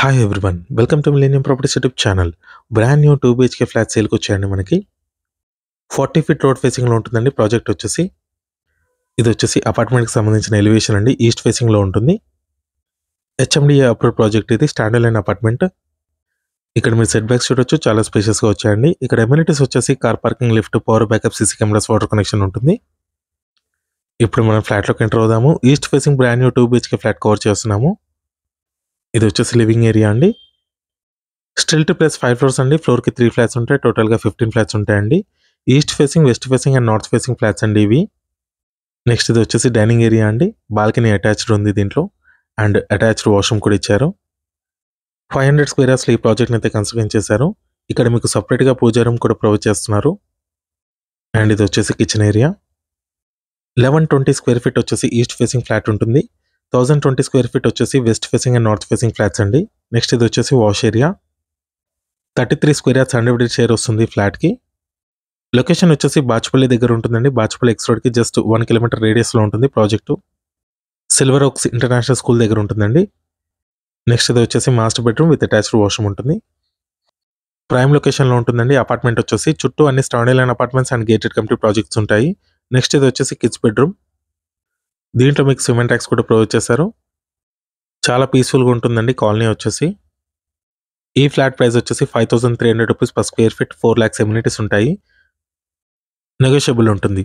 Hi everyone, welcome to millennium properties YouTube channel. Brand new 2 BHK flat సేల్కి వచ్చాయండి. మనకి 40 feet road ఫేసింగ్లో ఉంటుందండి. ప్రాజెక్ట్ వచ్చేసి ఇది వచ్చేసి అపార్ట్మెంట్కి సంబంధించిన ఎలివేషన్ అండి. ఈస్ట్ ఫేసింగ్లో ఉంటుంది. HMDA approve project. ఇది స్టాండ్ అలోన్ అపార్ట్మెంట్. ఇక్కడ మీరు సెట్ బ్యాక్స్ చూడొచ్చు, చాలా స్పేషియస్గా వచ్చాయండి. ఇక్కడ ఎమ్యూనిటీస్ వచ్చేసి car parking, lift, power backup, CC cameras, water connection ఉంటుంది. ఇప్పుడు మనం ఫ్లాట్లోకి ఎంటర్ అవుదాము. East facing brand new 2 BHK flat cover చేస్తున్నాము. ఇది వచ్చేసి లివింగ్ ఏరియా అండి. స్టిల్ట్ ప్లస్ 5 ఫ్లోర్స్ అండి. ఫ్లోర్కి 3 ఫ్లాట్స్ ఉంటాయి. టోటల్గా 15 ఫ్లాట్స్ ఉంటాయండి. East facing, west facing and north facing flats అండి ఇవి. నెక్స్ట్ ఇది వచ్చేసి డైనింగ్ ఏరియా అండి. బాల్కనీ అటాచ్డ్ ఉంది దీంట్లో, అండ్ అటాచ్డ్ వాష్రూమ్ కూడా ఇచ్చారు. 500 స్క్వేర్ యార్డ్స్లో ఈ ప్రాజెక్ట్ని అయితే కన్స్ట్రక్ట్ చేశారు. ఇక్కడ మీకు సపరేట్గా పూజా రూమ్ కూడా ప్రొవైడ్ చేస్తున్నారు. అండ్ ఇది వచ్చేసి కిచెన్ ఏరియా. 1120 స్క్వేర్ ఫీట్ వచ్చేసి ఈస్ట్ ఫేసింగ్ ఫ్లాట్ ఉంటుంది. 1020 స్క్వేర్ ఫీట్ వచ్చేసి west facing and north facing flats అండి. నెక్స్ట్ ఇది వచ్చేసి wash area. 33 square yards undivided share వస్తుంది ఫ్లాట్కి. లొకేషన్ వచ్చేసి బాచుపల్లి దగ్గర ఉంటుందండి. బాచుపల్లి ఎక్స్ రోడ్కి జస్ట్ 1 కిలోమీటర్ రేడియస్లో ఉంటుంది ప్రాజెక్టు. సిల్వర్ ఓక్స్ ఇంటర్నేషనల్ స్కూల్ దగ్గర ఉంటుందండి. నెక్స్ట్ ఇది వచ్చేసి master bedroom with attached washroom ఉంటుంది. ప్రైమ్ లొకేషన్లో ఉంటుందండి. అపార్ట్మెంట్ వచ్చేసి చుట్టూ అన్ని stand alone apartments and gated community projects ఉంటాయి. నెక్స్ట్ ఇది వచ్చేసి కిడ్స్ బెడ్రూమ్. దీంట్లో మీకు సిమెంట్ ట్యాక్స్ కూడా ప్రొవైడ్ చేశారు. చాలా పీస్ఫుల్గా ఉంటుందండి కాలనీ వచ్చేసి. ఈ ఫ్లాట్ ప్రైస్ వచ్చేసి 5300 rupees per square feet. 4 lakhs amenities ఉంటాయి. నెగోషియబుల్ ఉంటుంది.